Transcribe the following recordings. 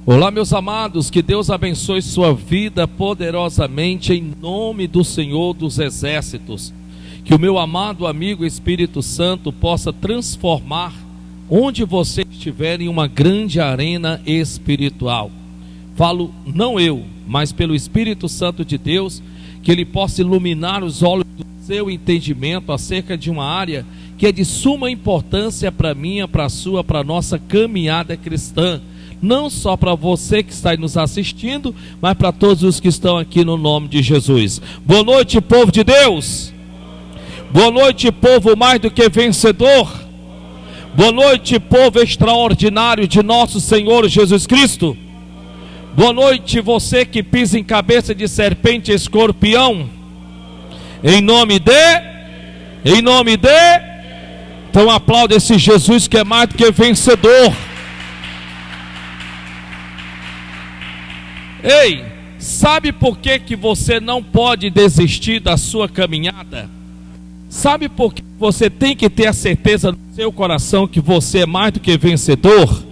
Olá, meus amados, que Deus abençoe sua vida poderosamente em nome do Senhor dos Exércitos. Que o meu amado amigo Espírito Santo possa transformar onde você estiver em uma grande arena espiritual. Falo não eu, mas pelo Espírito Santo de Deus, que ele possa iluminar os olhos do seu entendimento acerca de uma área que é de suma importância para minha, para a sua, para a nossa caminhada cristã. Não só para você que está aí nos assistindo, mas para todos os que estão aqui no nome de Jesus. Boa noite, povo de Deus. Boa noite, povo mais do que vencedor. Boa noite, povo extraordinário de nosso Senhor Jesus Cristo. Boa noite, você que pisa em cabeça de serpente e escorpião. Em nome de... Então aplauda esse Jesus que é mais do que vencedor. Ei, sabe por que você não pode desistir da sua caminhada? Sabe por que você tem que ter a certeza no seu coração que você é mais do que vencedor?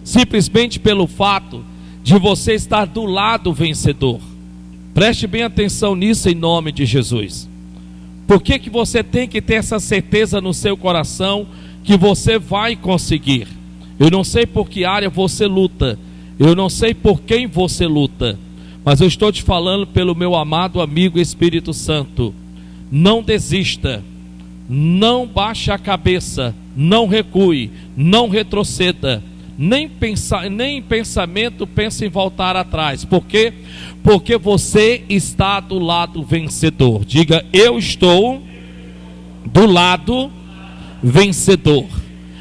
Simplesmente pelo fato de você estar do lado vencedor. Preste bem atenção nisso em nome de Jesus. Por que você tem que ter essa certeza no seu coração que você vai conseguir? Eu não sei por que área você luta. Eu não sei por quem você luta, mas eu estou te falando pelo meu amado amigo Espírito Santo. Não desista, não baixe a cabeça, não recue, não retroceda, nem em pensamento pense em voltar atrás. Por quê? Porque você está do lado vencedor. Diga, eu estou do lado vencedor.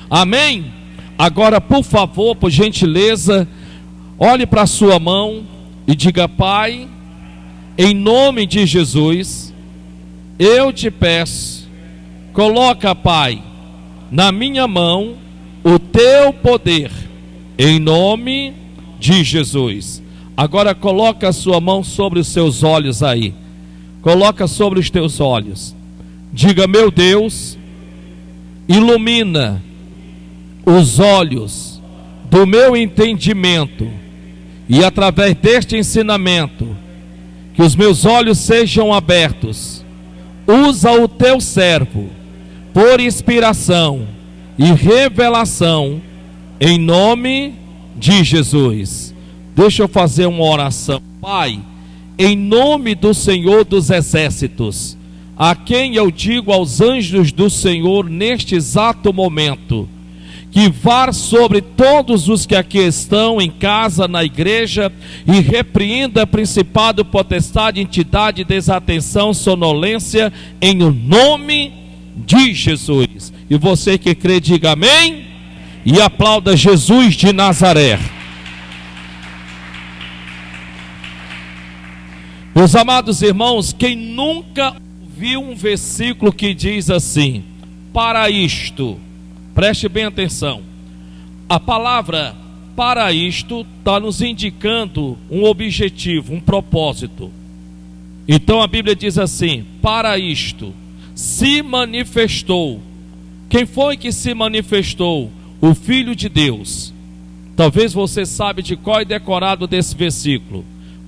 Amém? Agora, por favor, por gentileza, olhe para a sua mão e diga: Pai, em nome de Jesus, eu te peço, coloca, Pai, na minha mão o teu poder, em nome de Jesus. Agora coloca a sua mão sobre os seus olhos aí. Coloca sobre os teus olhos. Diga: meu Deus, ilumina os olhos do meu entendimento. E através deste ensinamento, que os meus olhos sejam abertos. Usa o teu servo, por inspiração e revelação, em nome de Jesus. Deixa eu fazer uma oração. Pai, em nome do Senhor dos Exércitos, a quem eu digo aos anjos do Senhor neste exato momento, que vá sobre todos os que aqui estão, em casa, na igreja, e repreenda principado, potestade, entidade, desatenção, sonolência, em o nome de Jesus. E você que crê, diga amém, e aplauda Jesus de Nazaré. Meus amados irmãos, quem nunca ouviu um versículo que diz assim: para isto... Preste bem atenção. A palavra para isto está nos indicando um objetivo, um propósito. Então a Bíblia diz assim: para isto se manifestou. Quem foi que se manifestou? O Filho de Deus. Talvez você saiba de qual é decorado desse versículo.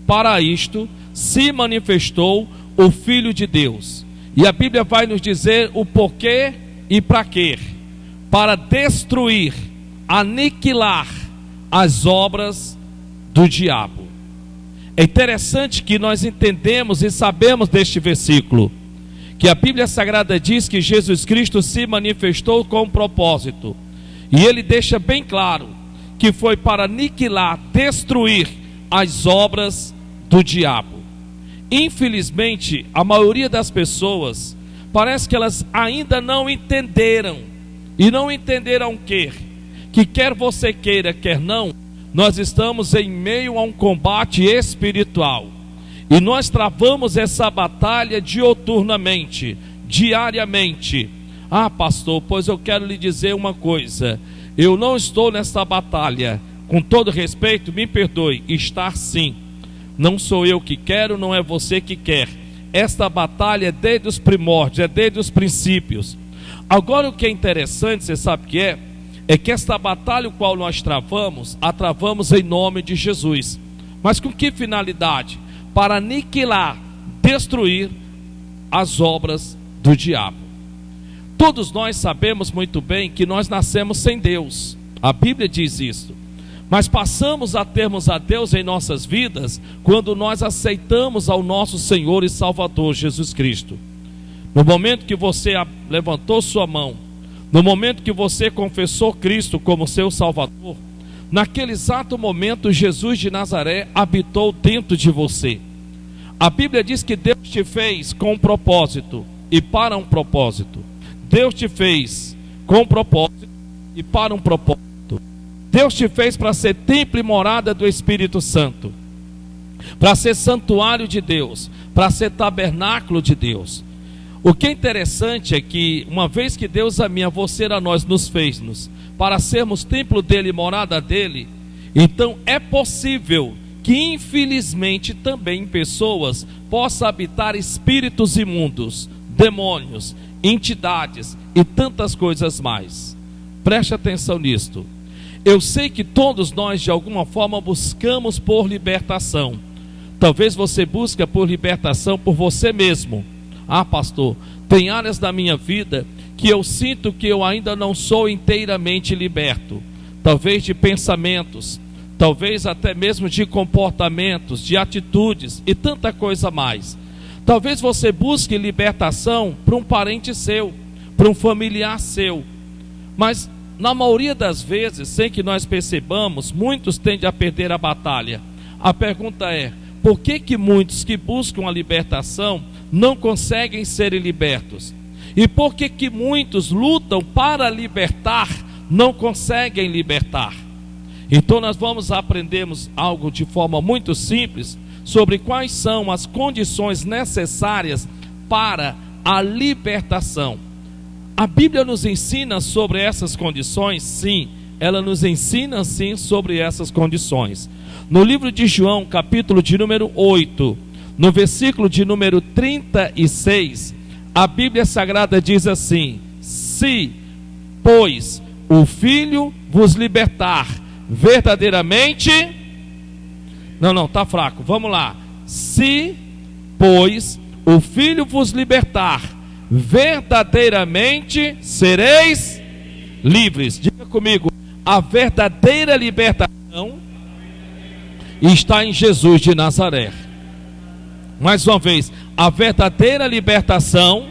Para isto se manifestou o Filho de Deus. E a Bíblia vai nos dizer o porquê e para quê. Para destruir, aniquilar as obras do diabo. É interessante que nós entendemos e sabemos deste versículo, que a Bíblia Sagrada diz que Jesus Cristo se manifestou com um propósito, e ele deixa bem claro que foi para aniquilar, destruir as obras do diabo. Infelizmente, a maioria das pessoas, parece que elas ainda não entenderam. E não entenderam que quer você queira, quer não, nós estamos em meio a um combate espiritual. E nós travamos essa batalha dioturnamente, diariamente. Ah, pastor, pois eu quero lhe dizer uma coisa. Eu não estou nessa batalha. Com todo respeito, me perdoe, estar sim. Não sou eu que quero, não é você que quer. Esta batalha é desde os primórdios, é desde os princípios. Agora o que é interessante, você sabe o que é? é que esta batalha, o qual nós travamos, a travamos em nome de Jesus. Mas com que finalidade? Para aniquilar, destruir as obras do diabo. Todos nós sabemos muito bem que nós nascemos sem Deus. A Bíblia diz isso. Mas passamos a termos a Deus em nossas vidas quando nós aceitamos ao nosso Senhor e Salvador Jesus Cristo. No momento que você levantou sua mão, no momento que você confessou Cristo como seu Salvador, naquele exato momento Jesus de Nazaré habitou dentro de você. A Bíblia diz que Deus te fez com um propósito e para um propósito. Deus te fez com um propósito e para um propósito. Deus te fez para ser templo e morada do Espírito Santo, para ser santuário de Deus, para ser tabernáculo de Deus. O que é interessante é que, uma vez que Deus a mim, a você, a nós, nos fez-nos para sermos templo dele e morada dele, então é possível que, infelizmente, também pessoas possam habitar espíritos imundos, demônios, entidades e tantas coisas mais. Preste atenção nisto. Eu sei que todos nós, de alguma forma, buscamos por libertação. Talvez você busque por libertação por você mesmo. Ah, pastor, tem áreas da minha vida que eu sinto que eu ainda não sou inteiramente liberto. Talvez de pensamentos, talvez até mesmo de comportamentos, de atitudes e tanta coisa mais. Talvez você busque libertação para um parente seu, para um familiar seu. Mas na maioria das vezes, sem que nós percebamos, muitos tendem a perder a batalha. A pergunta é: por que muitos que buscam a libertação não conseguem ser libertos? E por que muitos lutam para libertar, não conseguem libertar? Então nós vamos aprendermos algo de forma muito simples sobre quais são as condições necessárias para a libertação. A Bíblia nos ensina sobre essas condições? Sim, ela nos ensina sim sobre essas condições. No livro de João, capítulo de número 8, no versículo de número 36, a Bíblia Sagrada diz assim: se, pois, o Filho vos libertar verdadeiramente... Não, está fraco, vamos lá. Se, pois, o Filho vos libertar verdadeiramente, sereis livres. Diga comigo: a verdadeira libertação está em Jesus de Nazaré. Mais uma vez, a verdadeira libertação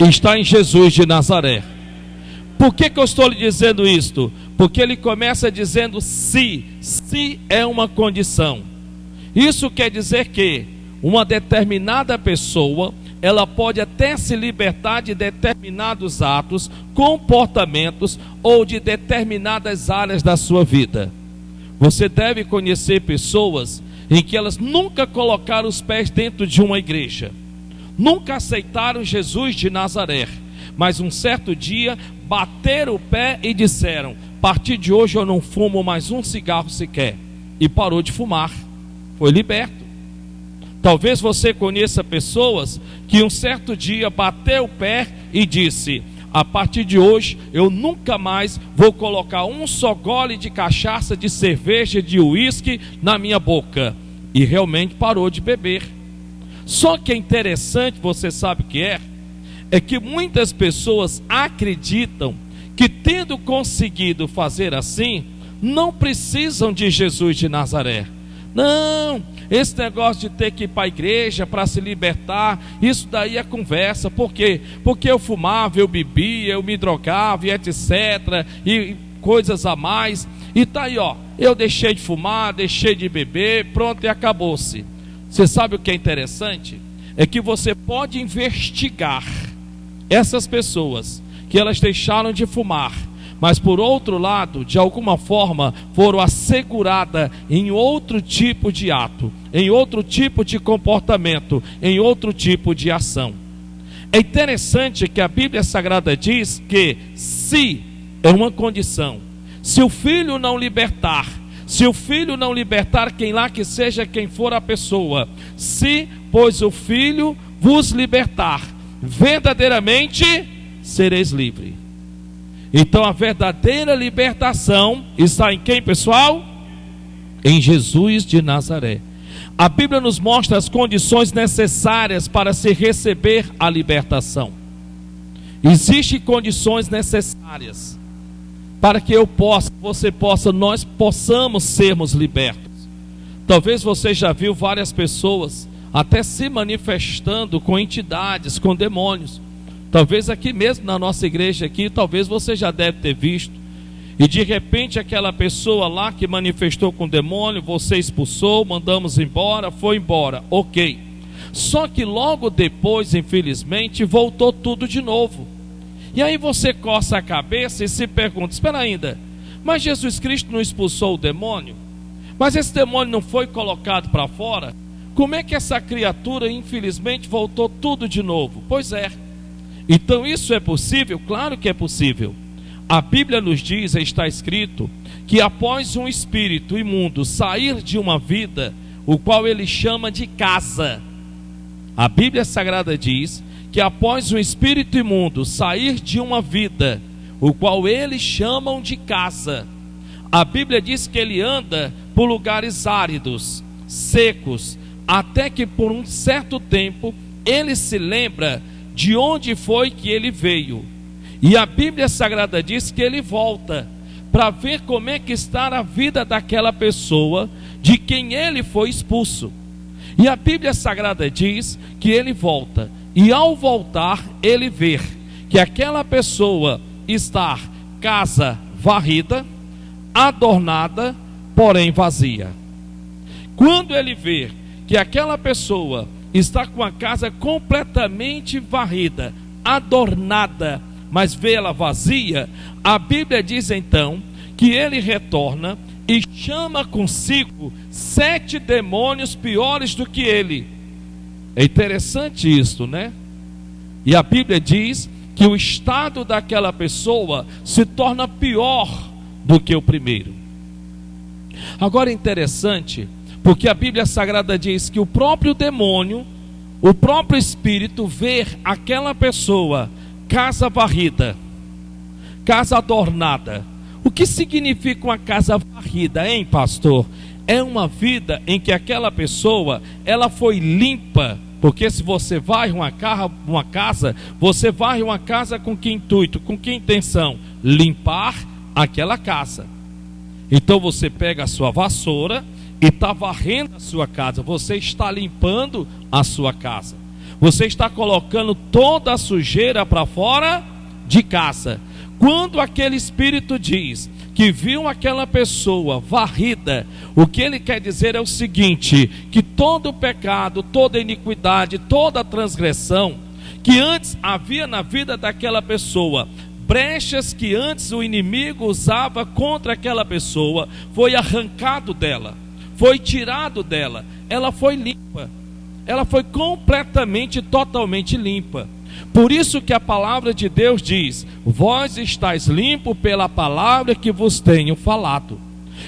está em Jesus de Nazaré. Por que eu estou lhe dizendo isto? Porque ele começa dizendo se é uma condição. Isso quer dizer que uma determinada pessoa, ela pode até se libertar de determinados atos, comportamentos ou de determinadas áreas da sua vida. Você deve conhecer pessoas em que elas nunca colocaram os pés dentro de uma igreja, nunca aceitaram Jesus de Nazaré, mas um certo dia bateram o pé e disseram: a partir de hoje eu não fumo mais um cigarro sequer, e parou de fumar, foi liberto. Talvez você conheça pessoas que um certo dia bateu o pé e disse: a partir de hoje eu nunca mais vou colocar um só gole de cachaça, de cerveja, de uísque na minha boca, e realmente parou de beber. Só que é interessante, você sabe o que é que muitas pessoas acreditam que, tendo conseguido fazer assim, não precisam de Jesus de Nazaré. Não, esse negócio de ter que ir para a igreja para se libertar, isso daí é conversa. Por quê? Porque eu fumava, eu bebia, eu me drogava e etc, e coisas a mais. E tá aí, ó, eu deixei de fumar, deixei de beber, pronto, e acabou-se. Você sabe o que é interessante? É que você pode investigar essas pessoas que elas deixaram de fumar, mas por outro lado, de alguma forma, foram asseguradas em outro tipo de ato, em outro tipo de comportamento, em outro tipo de ação. É interessante que a Bíblia Sagrada diz que se é uma condição. Se o Filho não libertar, se o Filho não libertar quem lá que seja, quem for a pessoa, se, pois, o Filho vos libertar, verdadeiramente sereis livres. Então a verdadeira libertação está em quem, pessoal? Em Jesus de Nazaré. A Bíblia nos mostra as condições necessárias para se receber a libertação. Existem condições necessárias para que você possa, nós possamos sermos libertos. Talvez você já viu várias pessoas até se manifestando com entidades, com demônios. Talvez aqui mesmo na nossa igreja aqui, talvez você já deve ter visto. E de repente aquela pessoa lá que manifestou com demônio, você expulsou, mandamos embora, foi embora, ok. Só que logo depois, infelizmente, voltou tudo de novo. E aí você coça a cabeça e se pergunta, espera ainda, mas Jesus Cristo não expulsou o demônio? Mas esse demônio não foi colocado para fora? Como é que essa criatura, infelizmente, voltou tudo de novo? Pois é. Então isso é possível? Claro que é possível. A Bíblia nos diz, está escrito, que após um espírito imundo sair de uma vida, o qual ele chama de casa. A Bíblia Sagrada diz que após um espírito imundo sair de uma vida, o qual eles chamam de casa, a Bíblia diz que ele anda por lugares áridos, secos, até que por um certo tempo ele se lembra de onde foi que ele veio. E a Bíblia Sagrada diz que ele volta para ver como é que está a vida daquela pessoa de quem ele foi expulso. E a Bíblia Sagrada diz que ele volta, e ao voltar ele vê que aquela pessoa está casa varrida, adornada, porém vazia. Quando ele vê que aquela pessoa está com a casa completamente varrida, adornada, mas vê-la vazia, a Bíblia diz então que ele retorna e chama consigo 7 demônios piores do que ele. É interessante isso, né? E a Bíblia diz que o estado daquela pessoa se torna pior do que o primeiro. Agora é interessante, porque a Bíblia Sagrada diz que o próprio demônio, o próprio espírito vê aquela pessoa casa varrida, casa adornada. O que significa uma casa varrida, hein, pastor? É uma vida em que aquela pessoa, ela foi limpa. Porque se você varre uma casa, você varre uma casa com que intuito, com que intenção? Limpar aquela casa. Então você pega a sua vassoura e está varrendo a sua casa. Você está limpando a sua casa. Você está colocando toda a sujeira para fora de casa. Quando aquele espírito diz que viu aquela pessoa varrida, o que ele quer dizer é o seguinte: que todo pecado, toda iniquidade, toda transgressão que antes havia na vida daquela pessoa, brechas que antes o inimigo usava contra aquela pessoa, foi arrancado dela, foi tirado dela, ela foi limpa, ela foi completamente, totalmente limpa. Por isso que a palavra de Deus diz: vós estáis limpos pela palavra que vos tenho falado.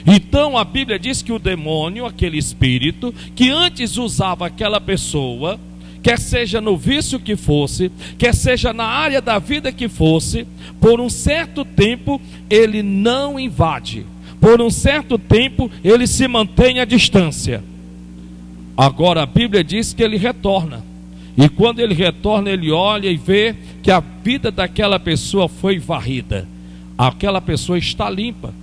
Então a Bíblia diz que o demônio, aquele espírito que antes usava aquela pessoa, quer seja no vício que fosse, quer seja na área da vida que fosse, por um certo tempo ele não invade, por um certo tempo ele se mantém à distância. Agora a Bíblia diz que ele retorna. E quando ele retorna, ele olha e vê que a vida daquela pessoa foi varrida. Aquela pessoa está limpa.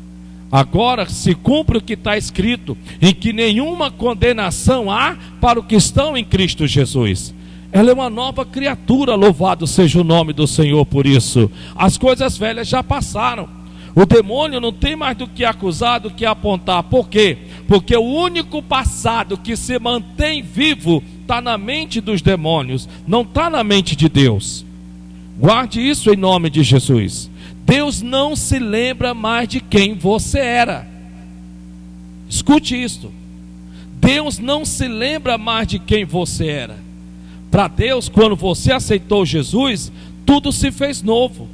Agora se cumpre o que está escrito, em que nenhuma condenação há para os que estão em Cristo Jesus. Ela é uma nova criatura, louvado seja o nome do Senhor por isso. As coisas velhas já passaram. O demônio não tem mais do que acusar, do que apontar. Por quê? Porque o único passado que se mantém vivo está na mente dos demônios, não está na mente de Deus. Guarde isso em nome de Jesus. Deus não se lembra mais de quem você era. Escute isto. Deus não se lembra mais de quem você era. Para Deus, quando você aceitou Jesus, tudo se fez novo.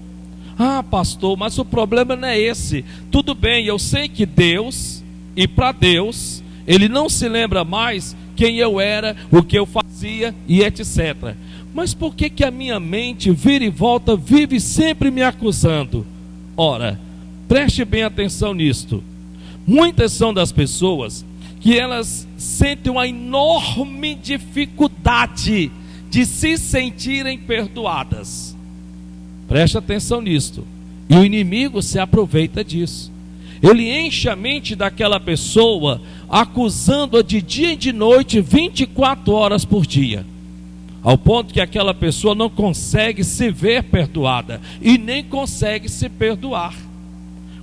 Ah, pastor, mas o problema não é esse. Tudo bem, eu sei que Deus, e para Deus, Ele não se lembra mais quem eu era, o que eu fazia e etc. Mas por que a minha mente vira e volta, vive sempre me acusando? Ora, preste bem atenção nisto. Muitas são das pessoas que elas sentem uma enorme dificuldade de se sentirem perdoadas. Preste atenção nisto. E o inimigo se aproveita disso. Ele enche a mente daquela pessoa, acusando-a de dia e de noite, 24 horas por dia, ao ponto que aquela pessoa não consegue se ver perdoada e nem consegue se perdoar.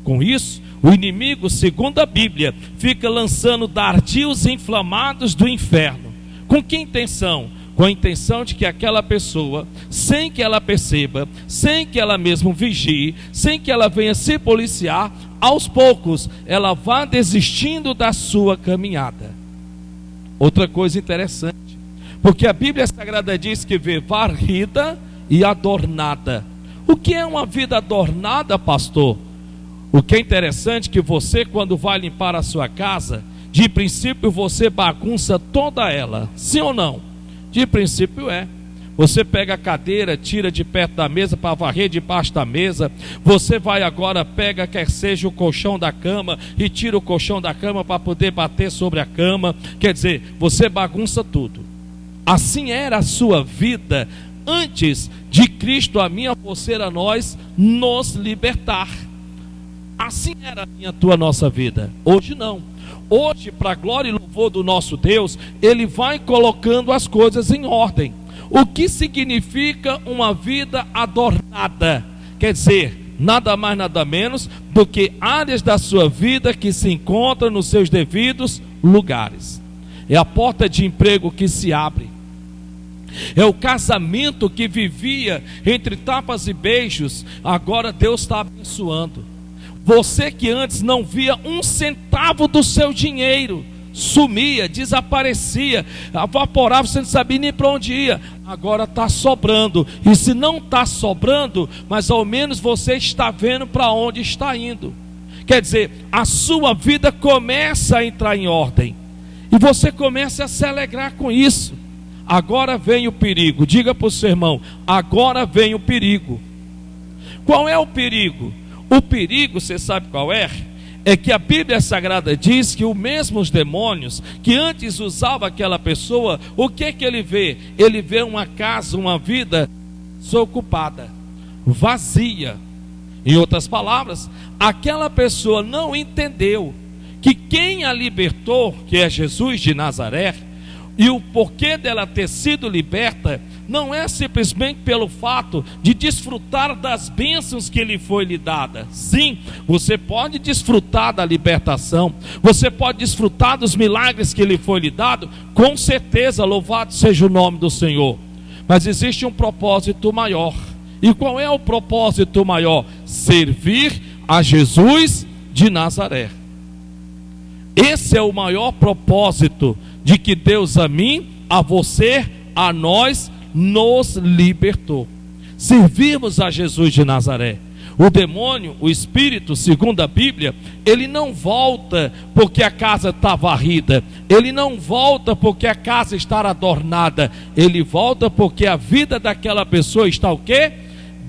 Com isso, o inimigo, segundo a Bíblia, fica lançando dardios inflamados do inferno. Com que intenção? Com a intenção de que aquela pessoa, sem que ela perceba, sem que ela mesmo vigie, sem que ela venha se policiar, aos poucos ela vá desistindo da sua caminhada. Outra coisa interessante, porque a Bíblia Sagrada diz que vê varrida e adornada. O que é uma vida adornada, pastor? O que é interessante é que você, quando vai limpar a sua casa, de princípio você bagunça toda ela, sim ou não? De princípio é. Você pega a cadeira, tira de perto da mesa para varrer debaixo da mesa. Você vai agora, pega, quer seja o colchão da cama, e tira o colchão da cama para poder bater sobre a cama. Quer dizer, você bagunça tudo. Assim era a sua vida antes de Cristo, a minha, a você, a nós, nos libertar. Assim era a minha, a tua, nossa vida. Hoje não. Hoje, para a glória e louvor do nosso Deus, Ele vai colocando as coisas em ordem. O que significa uma vida adornada? Quer dizer, nada mais nada menos do que áreas da sua vida que se encontram nos seus devidos lugares. É a porta de emprego que se abre. É o casamento que vivia entre tapas e beijos, agora Deus está abençoando. Você que antes não via um centavo do seu dinheiro, sumia, desaparecia, evaporava, você não sabia nem para onde ia. Agora está sobrando. E se não está sobrando, mas ao menos você está vendo para onde está indo. Quer dizer, a sua vida começa a entrar em ordem. E você começa a se alegrar com isso. Agora vem o perigo. Diga para o seu irmão, agora vem o perigo. Qual é o perigo? O perigo, você sabe qual é? É que a Bíblia Sagrada diz que os mesmos demônios que antes usavam aquela pessoa, o que é que ele vê? Ele vê uma casa, uma vida desocupada, vazia. Em outras palavras, aquela pessoa não entendeu que quem a libertou, que é Jesus de Nazaré, e o porquê dela ter sido liberta, não é simplesmente pelo fato de desfrutar das bênçãos que lhe foi lhe dada. Sim, você pode desfrutar da libertação, você pode desfrutar dos milagres que lhe foi lhe dado, com certeza, louvado seja o nome do Senhor. Mas existe um propósito maior. E qual é o propósito maior? Servir a Jesus de Nazaré. Esse é o maior propósito de que Deus a mim, a você, a nós, nos libertou. Servimos a Jesus de Nazaré. O demônio, o espírito, segundo a Bíblia, ele não volta porque a casa está varrida, ele não volta porque a casa está adornada, ele volta porque a vida daquela pessoa está o quê?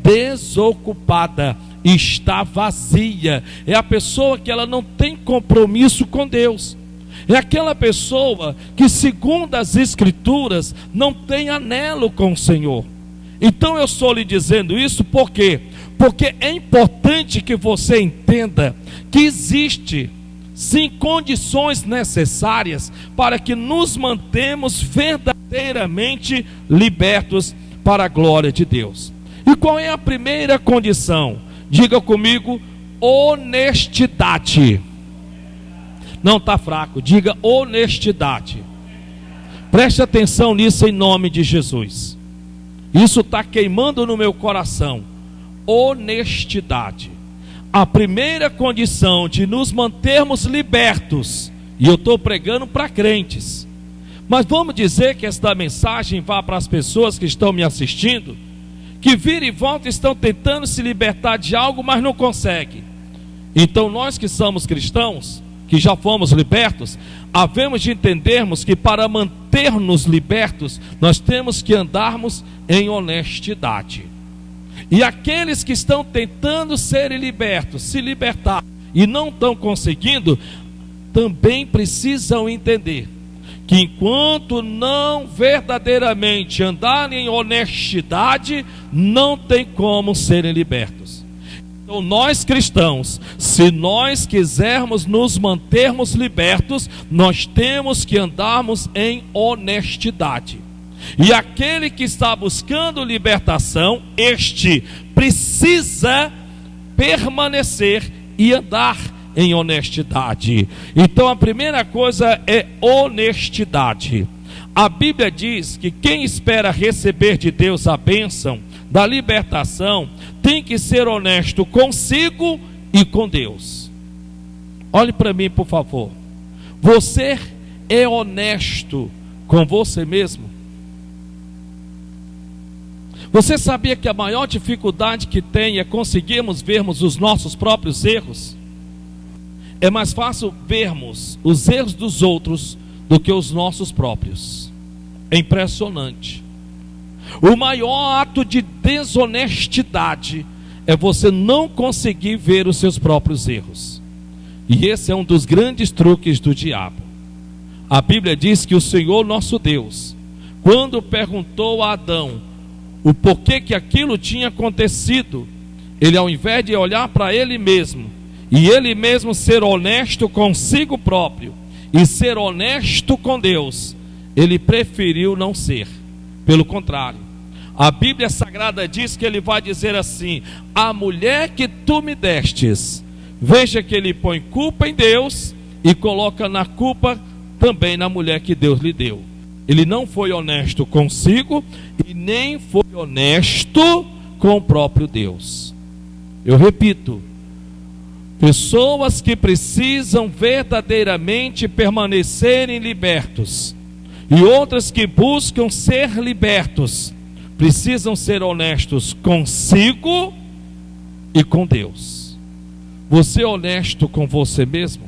Desocupada, está vazia. É a pessoa que ela não tem compromisso com Deus. É aquela pessoa que, segundo as Escrituras, não tem anelo com o Senhor. Então eu estou lhe dizendo isso por quê? Porque é importante que você entenda que existe sim condições necessárias para que nos mantemos verdadeiramente libertos para a glória de Deus. E qual é a primeira condição? Diga comigo, honestidade. Não está fraco, diga honestidade. Preste atenção nisso em nome de Jesus. Isso está queimando no meu coração. Honestidade. A primeira condição de nos mantermos libertos, e eu estou pregando para crentes, mas vamos dizer que esta mensagem vá para as pessoas que estão me assistindo, que vira e volta estão tentando se libertar de algo, mas não conseguem. Então nós que somos cristãos, que já fomos libertos, havemos de entendermos que para manter-nos libertos, nós temos que andarmos em honestidade. E aqueles que estão tentando serem libertos, se libertar e não estão conseguindo, também precisam entender que enquanto não verdadeiramente andarem em honestidade, não tem como serem libertos. Então nós cristãos, se nós quisermos nos mantermos libertos, nós temos que andarmos em honestidade. E aquele que está buscando libertação, este precisa permanecer e andar em honestidade. Então a primeira coisa é honestidade. A Bíblia diz que quem espera receber de Deus a bênção da libertação tem que ser honesto consigo e com Deus. Olhe para mim, por favor. Você é honesto com você mesmo? Você sabia que a maior dificuldade que tem é conseguirmos vermos os nossos próprios erros? É mais fácil vermos os erros dos outros do que os nossos próprios. É impressionante. O maior ato de desonestidade é você não conseguir ver os seus próprios erros. E esse é um dos grandes truques do diabo. A Bíblia diz que o Senhor nosso Deus, quando perguntou a Adão o porquê que aquilo tinha acontecido, ele, ao invés de olhar para ele mesmo, e ele mesmo ser honesto consigo próprio, e ser honesto com Deus, ele preferiu não ser. Pelo contrário, a Bíblia Sagrada diz que ele vai dizer assim: a mulher que tu me destes, veja que ele põe culpa em Deus, e coloca na culpa também na mulher que Deus lhe deu. Ele não foi honesto consigo e nem foi honesto com o próprio Deus. Eu repito, pessoas que precisam verdadeiramente permanecerem libertos e outras que buscam ser libertos, precisam ser honestos consigo e com Deus. Você é honesto com você mesmo?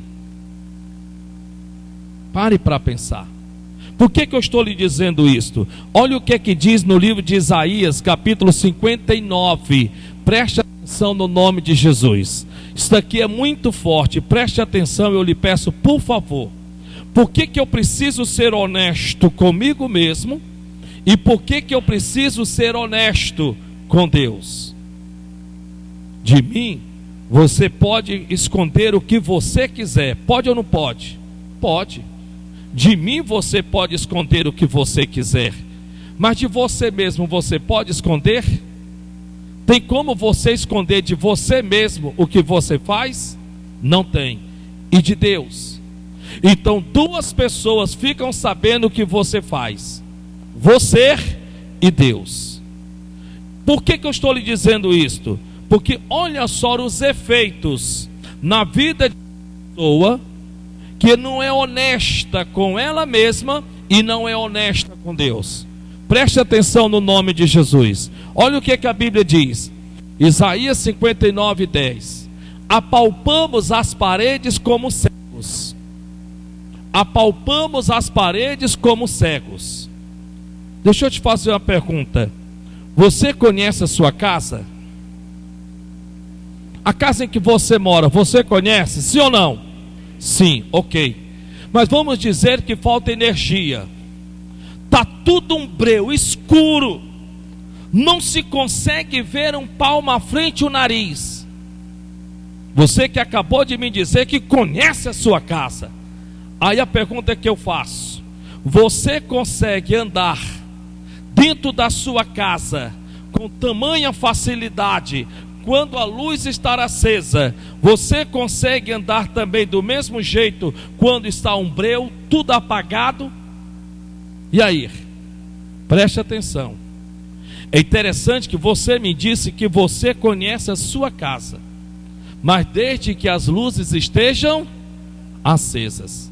Pare para pensar. Por que eu estou lhe dizendo isto? Olha o que é que diz no livro de Isaías, capítulo 59. Preste atenção no nome de Jesus. Isso aqui é muito forte. Preste atenção, eu lhe peço, por favor. Por que eu preciso ser honesto comigo mesmo? E por que eu preciso ser honesto com Deus? De mim, você pode esconder o que você quiser. Pode ou não pode? Pode. De mim você pode esconder o que você quiser, mas de você mesmo você pode esconder? Tem como você esconder de você mesmo o que você faz? Não tem. E de Deus? Então duas pessoas ficam sabendo o que você faz: você e Deus. Por que eu estou lhe dizendo isto? Porque olha só os efeitos na vida de uma pessoa que não é honesta com ela mesma e não é honesta com Deus. Preste atenção no nome de Jesus. Olha o que a Bíblia diz. Isaías 59:10. Apalpamos as paredes como cegos. Apalpamos as paredes como cegos. Deixa eu te fazer uma pergunta. Você conhece a sua casa? A casa em que você mora, você conhece? Sim ou não? Sim, ok. Mas vamos dizer que falta energia. Está tudo um breu escuro. Não se consegue ver um palmo à frente o nariz. Você que acabou de me dizer que conhece a sua casa. Aí a pergunta que eu faço: você consegue andar dentro da sua casa com tamanha facilidade quando a luz está acesa? Você consegue andar também do mesmo jeito quando está um breu, tudo apagado? E aí? Preste atenção. É interessante que você me disse que você conhece a sua casa, mas desde que as luzes estejam acesas.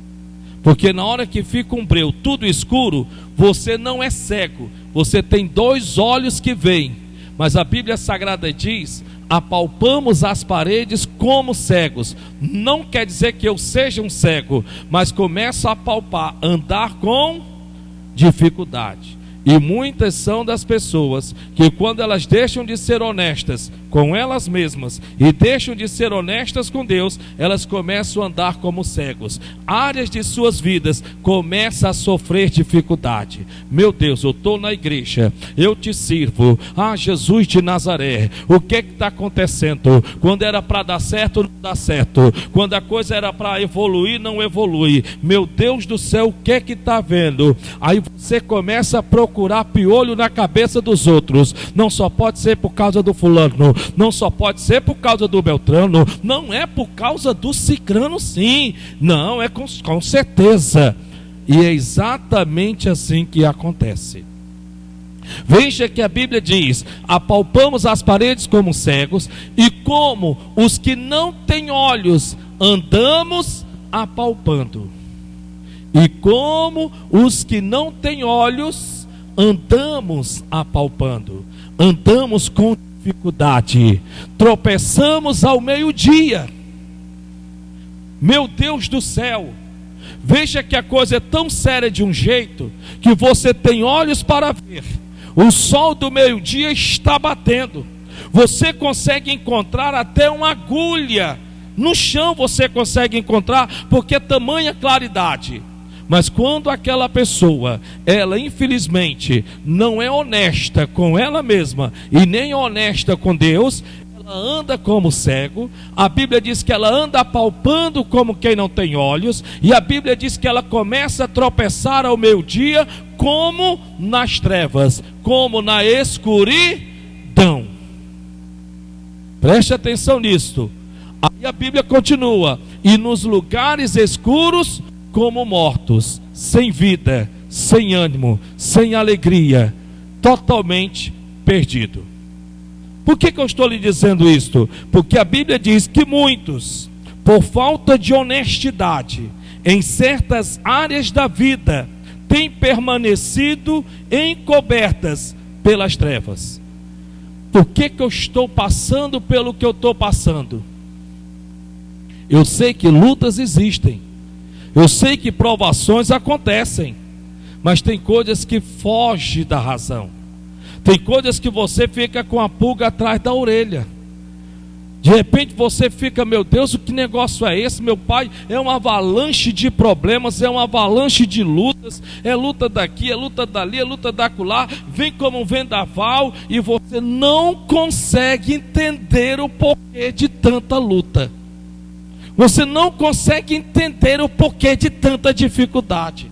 Porque na hora que fica um breu, tudo escuro, você não é cego, você tem dois olhos que veem. Mas a Bíblia Sagrada diz: apalpamos as paredes como cegos. Não quer dizer que eu seja um cego, mas começo a apalpar, andar com dificuldade. E muitas são das pessoas que, quando elas deixam de ser honestas com elas mesmas e deixam de ser honestas com Deus, elas começam a andar como cegos. Áreas de suas vidas começam a sofrer dificuldade. Meu Deus, eu estou na igreja, eu te sirvo. Ah, Jesus de Nazaré, o que está acontecendo? Quando era para dar certo, não dá certo. Quando a coisa era para evoluir, não evolui. Meu Deus do céu, o que está vendo? Aí você começa a procurar piolho na cabeça dos outros. Não só pode ser por causa do fulano, não só pode ser por causa do beltrano, não é por causa do cicrano, sim, não, é com certeza. E é exatamente assim que acontece. Veja que a Bíblia diz: apalpamos as paredes como cegos, e como os que não têm olhos andamos apalpando. E como os que não têm olhos andamos apalpando, andamos com dificuldade, tropeçamos ao meio-dia. Meu Deus do céu, veja que a coisa é tão séria de um jeito que você tem olhos para ver. O sol do meio-dia está batendo. Você consegue encontrar até uma agulha no chão, você consegue encontrar, porque é tamanha claridade. Mas quando aquela pessoa, ela infelizmente não é honesta com ela mesma e nem honesta com Deus, ela anda como cego. A Bíblia diz que ela anda apalpando como quem não tem olhos, e a Bíblia diz que ela começa a tropeçar ao meio-dia como nas trevas, como na escuridão. Preste atenção nisto. Aí a Bíblia continua: e nos lugares escuros como mortos, sem vida, sem ânimo, sem alegria, totalmente perdido. Por que eu estou lhe dizendo isto? Porque a Bíblia diz que muitos, por falta de honestidade em certas áreas da vida, têm permanecido encobertas pelas trevas. Por que eu estou passando pelo que eu estou passando? Eu sei que lutas existem, eu sei que provações acontecem, mas tem coisas que fogem da razão. Tem coisas que você fica com a pulga atrás da orelha. De repente você fica: meu Deus, que negócio é esse? Meu pai, é uma avalanche de problemas, é uma avalanche de lutas, é luta daqui, é luta dali, é luta dacolá, vem como um vendaval, e você não consegue entender o porquê de tanta luta. Você não consegue entender o porquê de tanta dificuldade.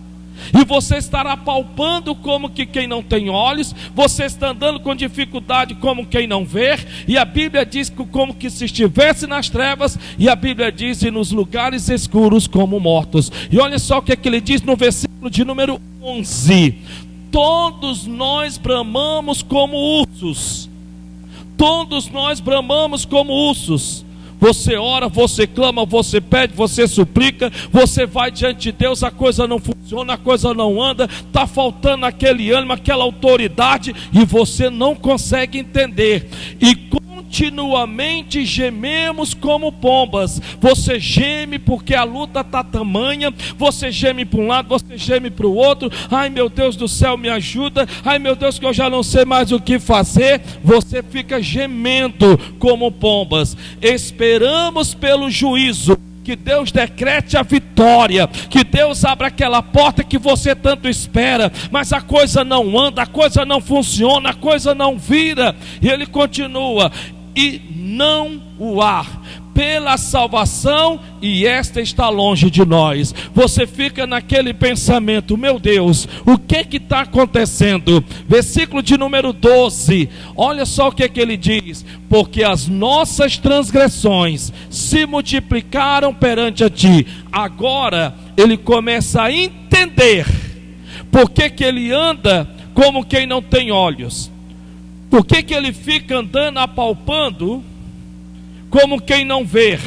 E você estará apalpando como que quem não tem olhos. Você está andando com dificuldade como quem não vê. E a Bíblia diz que como que se estivesse nas trevas. E a Bíblia diz: e nos lugares escuros como mortos. E olha só o que é que ele diz no versículo de número 11: todos nós bramamos como ursos. Todos nós bramamos como ursos. Você ora, você clama, você pede, você suplica, você vai diante de Deus, a coisa não funciona, a coisa não anda, está faltando aquele ânimo, aquela autoridade, e você não consegue entender. E continuamente gememos como pombas. Você geme porque a luta está tamanha. Você geme para um lado, você geme para o outro. Ai meu Deus do céu, me ajuda. Ai meu Deus, que eu já não sei mais o que fazer. Você fica gemendo como pombas. Esperamos pelo juízo, que Deus decrete a vitória, que Deus abra aquela porta que você tanto espera, mas a coisa não anda, a coisa não funciona, a coisa não vira. E ele continua: e não o há pela salvação, e esta está longe de nós. Você fica naquele pensamento: meu Deus, o que está acontecendo? Versículo de número 12, olha só o que ele diz: porque as nossas transgressões se multiplicaram perante a ti. Agora ele começa a entender por que ele anda como quem não tem olhos. Por que ele fica andando apalpando como quem não vê?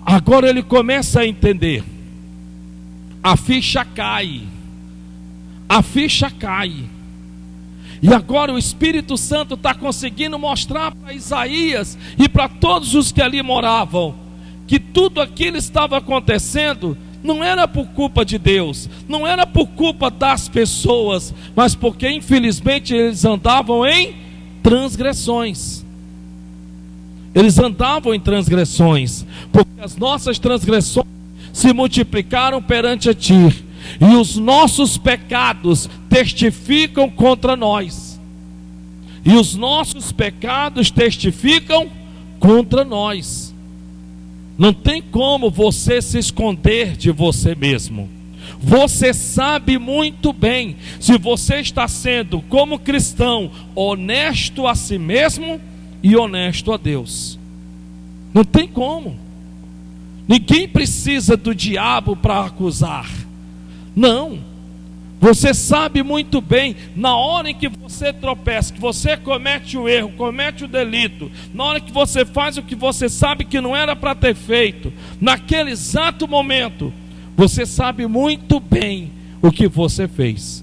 Agora ele começa a entender. A ficha cai. A ficha cai. E agora o Espírito Santo está conseguindo mostrar para Isaías e para todos os que ali moravam que tudo aquilo estava acontecendo não era por culpa de Deus, não era por culpa das pessoas, mas porque infelizmente eles andavam em transgressões. Eles andavam em transgressões, porque as nossas transgressões se multiplicaram perante a Ti, e os nossos pecados testificam contra nós. E os nossos pecados testificam contra nós. Não tem como você se esconder de você mesmo. Você sabe muito bem se você está sendo, como cristão, honesto a si mesmo e honesto a Deus. Não tem como. Ninguém precisa do diabo para acusar. Não. Você sabe muito bem, na hora em que você tropeça, que você comete o erro, comete o delito, na hora que você faz o que você sabe que não era para ter feito, naquele exato momento, você sabe muito bem o que você fez.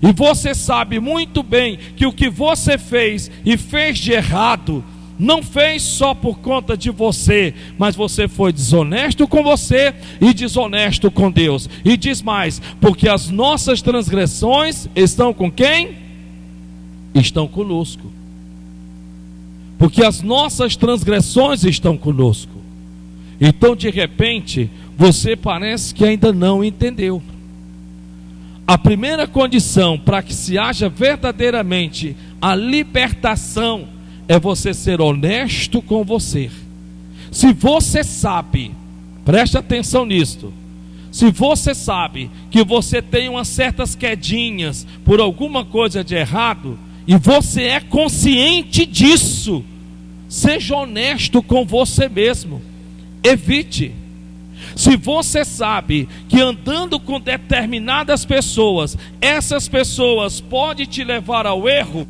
E você sabe muito bem que o que você fez e fez de errado, não fez só por conta de você, mas você foi desonesto com você e desonesto com Deus. E diz mais, porque as nossas transgressões estão com quem? Estão conosco. Porque as nossas transgressões estão conosco. Então de repente, você parece que ainda não entendeu. A primeira condição para que se haja verdadeiramente a libertação é você ser honesto com você. Se você sabe, preste atenção nisto, se você sabe que você tem umas certas quedinhas por alguma coisa de errado, e você é consciente disso, seja honesto com você mesmo, evite. Se você sabe que andando com determinadas pessoas, essas pessoas podem te levar ao erro,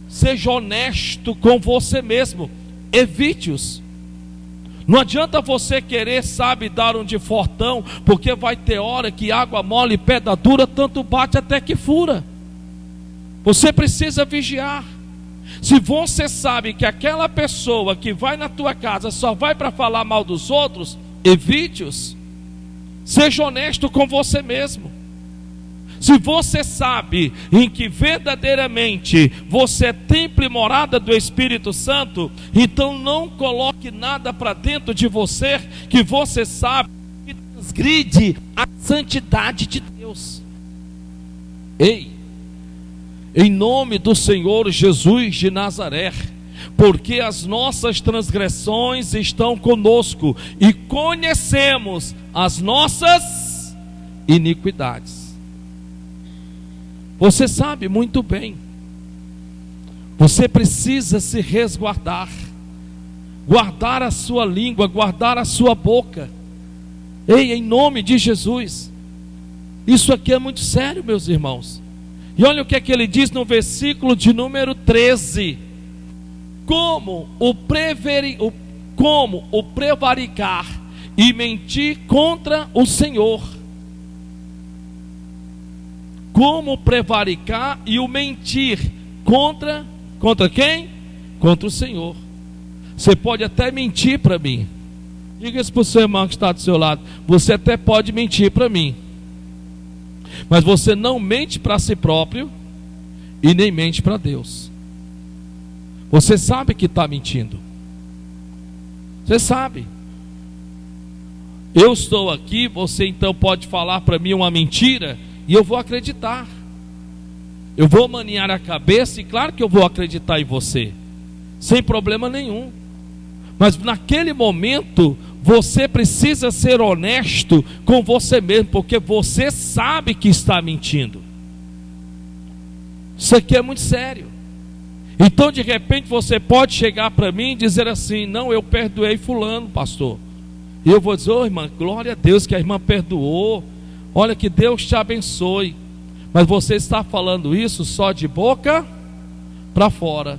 seja honesto com você mesmo, evite-os. Não adianta você querer, sabe, dar um de fortão, porque vai ter hora que água mole e pedra dura, tanto bate até que fura. Você precisa vigiar. Se você sabe que aquela pessoa que vai na tua casa só vai para falar mal dos outros, evite-os. Seja honesto com você mesmo. Se você sabe em que verdadeiramente você é templo e morada do Espírito Santo, então não coloque nada para dentro de você que você sabe que transgride a santidade de Deus. Ei, em nome do Senhor Jesus de Nazaré, porque as nossas transgressões estão conosco e conhecemos as nossas iniquidades. Você sabe muito bem. Você precisa se resguardar, guardar a sua língua, guardar a sua boca. Ei, em nome de Jesus. Isso aqui é muito sério, meus irmãos. E olha o que é que ele diz no versículo de número 13. Como o prevaricar e mentir contra o Senhor. Como prevaricar e o mentir contra quem? Contra o Senhor. Você pode até mentir para mim. Diga isso para o seu irmão que está do seu lado. Você até pode mentir para mim, mas você não mente para si próprio e nem mente para Deus. Você sabe que está mentindo. Você sabe. Eu estou aqui, você então pode falar para mim uma mentira e eu vou acreditar. Eu vou maniar a cabeça e claro que eu vou acreditar em você, sem problema nenhum. Mas naquele momento você precisa ser honesto com você mesmo, porque você sabe que está mentindo. Isso aqui é muito sério. Então de repente você pode chegar para mim e dizer assim: não, eu perdoei fulano, pastor. E eu vou dizer: ô irmã, glória a Deus que a irmã perdoou, olha que Deus te abençoe. Mas você está falando isso só de boca para fora.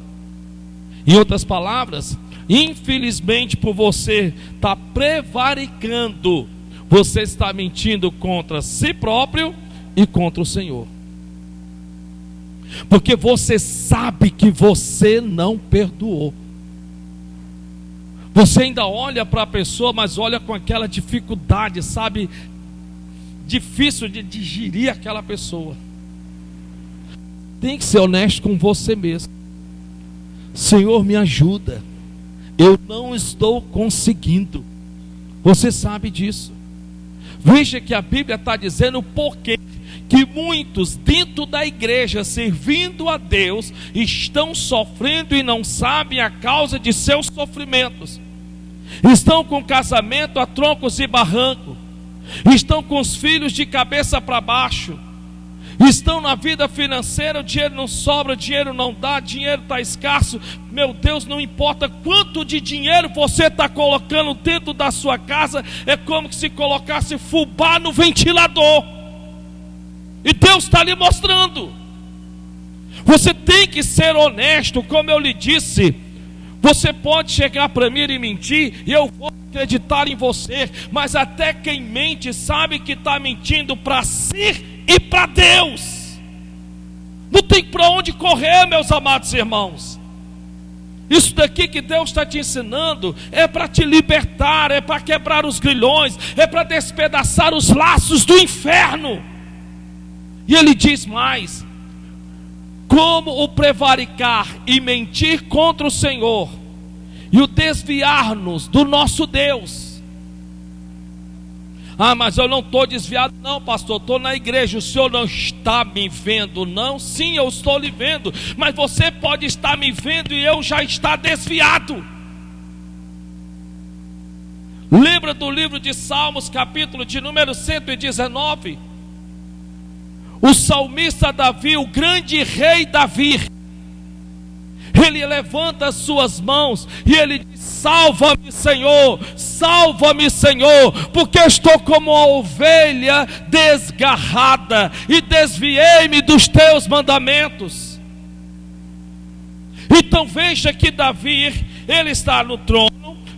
Em outras palavras, infelizmente, por você estar prevaricando, você está mentindo contra si próprio e contra o Senhor. Porque você sabe que você não perdoou. Você ainda olha para a pessoa, mas olha com aquela dificuldade, sabe? difícil de digerir aquela pessoa. Tem que ser honesto com você mesmo. Senhor, me ajuda. Eu não estou conseguindo. Você sabe disso. Veja que a Bíblia está dizendo por quê que muitos dentro da igreja, servindo a Deus, estão sofrendo e não sabem a causa de seus sofrimentos. Estão com casamento a troncos e barrancos. Estão com os filhos de cabeça para baixo. Estão na vida financeira, o dinheiro não sobra, o dinheiro não dá, o dinheiro está escasso. Meu Deus, não importa quanto de dinheiro você está colocando dentro da sua casa, é como se colocasse fubá no ventilador. E Deus está lhe mostrando. Você tem que ser honesto, como eu lhe disse. Você pode chegar para mim e mentir, e eu vou acreditar em você, mas até quem mente sabe que está mentindo para si e para Deus. Não tem para onde correr, meus amados irmãos. Isso daqui que Deus está te ensinando é para te libertar, é para quebrar os grilhões, é para despedaçar os laços do inferno. E ele diz mais: como o prevaricar e mentir contra o Senhor e o desviar-nos do nosso Deus. Ah, mas eu não estou desviado não, pastor, estou na igreja, o senhor não está me vendo não? Sim, eu estou lhe vendo, mas você pode estar me vendo e eu já estar desviado. Lembra do livro de Salmos, capítulo de número 119? O salmista Davi, o grande rei Davi, ele levanta as suas mãos e ele diz: salva-me, Senhor, porque estou como uma ovelha desgarrada e desviei-me dos teus mandamentos. Então veja que Davi, ele está no trono.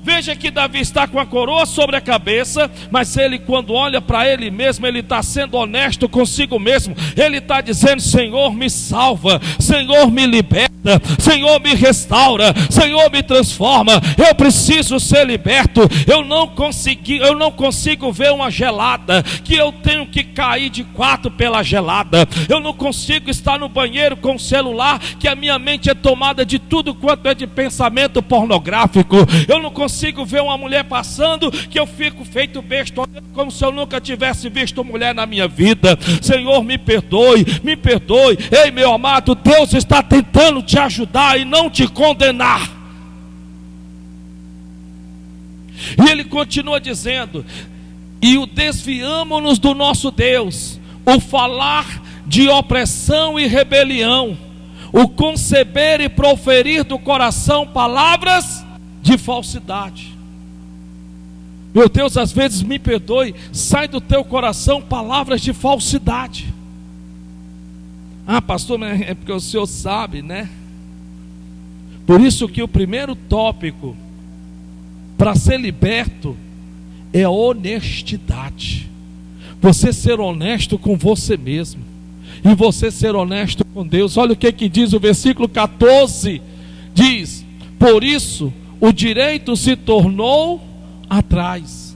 Veja que Davi está com a coroa sobre a cabeça, mas ele, quando olha para ele mesmo, ele está sendo honesto consigo mesmo. Ele está dizendo: Senhor, me salva, Senhor, me liberta, Senhor, me restaura, Senhor, me transforma. Eu preciso ser liberto. Eu não consigo ver uma gelada, que eu tenho que cair de quatro pela gelada. Eu não consigo estar no banheiro com o celular, que a minha mente é tomada de tudo quanto é de pensamento pornográfico. Eu não consigo ver uma mulher passando, que eu fico feito besta, olhando como se eu nunca tivesse visto mulher na minha vida. Senhor, me perdoe, me perdoe. Ei, meu amado, Deus está tentando te ajudar e não te condenar. E ele continua dizendo: e o desviamo-nos do nosso Deus, o falar de opressão e rebelião, o conceber e proferir do coração palavras de falsidade. Meu Deus, às vezes, me perdoe, sai do teu coração palavras de falsidade. Ah, pastor, é porque o senhor sabe, né? Por isso que o primeiro tópico para ser liberto é a honestidade. Você ser honesto com você mesmo e você ser honesto com Deus. Olha o que diz o versículo 14. Diz: por isso o direito se tornou atrás.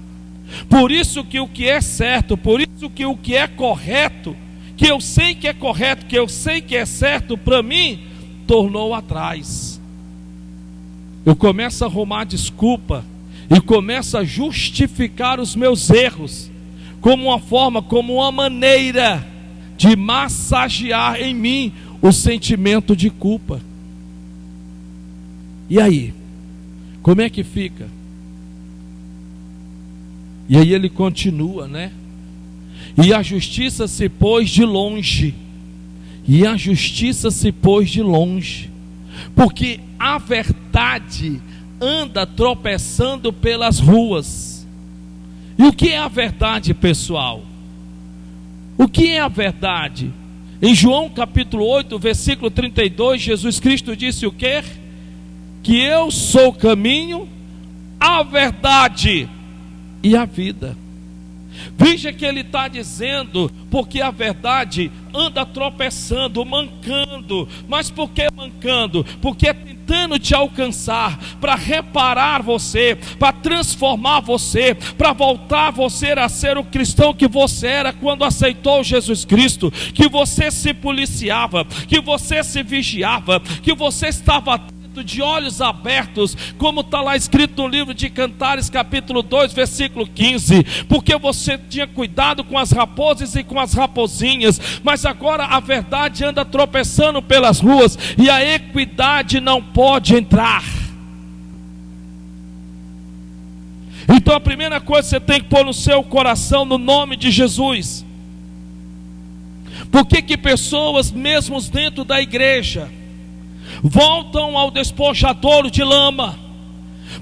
Por isso que o que é certo, por isso que o que é correto, que eu sei que é correto, que eu sei que é certo para mim, tornou atrás. Eu começo a arrumar desculpa e começo a justificar os meus erros como uma forma, como uma maneira de massagear em mim o sentimento de culpa. E aí? Como é que fica? E aí ele continua, né? E a justiça se pôs de longe. E a justiça se pôs de longe. Porque a verdade anda tropeçando pelas ruas. E o que é a verdade, pessoal? O que é a verdade? Em João capítulo 8, versículo 32, Jesus Cristo disse o quê? Que eu sou o caminho, a verdade e a vida. Veja que ele está dizendo, porque a verdade anda tropeçando, mancando. Mas por que mancando? Porque tem tentando te alcançar, para reparar você, para transformar você, para voltar você a ser o cristão que você era quando aceitou Jesus Cristo, que você se policiava, que você se vigiava, que você estava de olhos abertos, como está lá escrito no livro de Cantares, capítulo 2, versículo 15, porque você tinha cuidado com as raposas e com as raposinhas, mas agora a verdade anda tropeçando pelas ruas, e a equidade não pode entrar. Então a primeira coisa que você tem que pôr no seu coração, no nome de Jesus. Por que pessoas, mesmo dentro da igreja, voltam ao despojadouro de lama?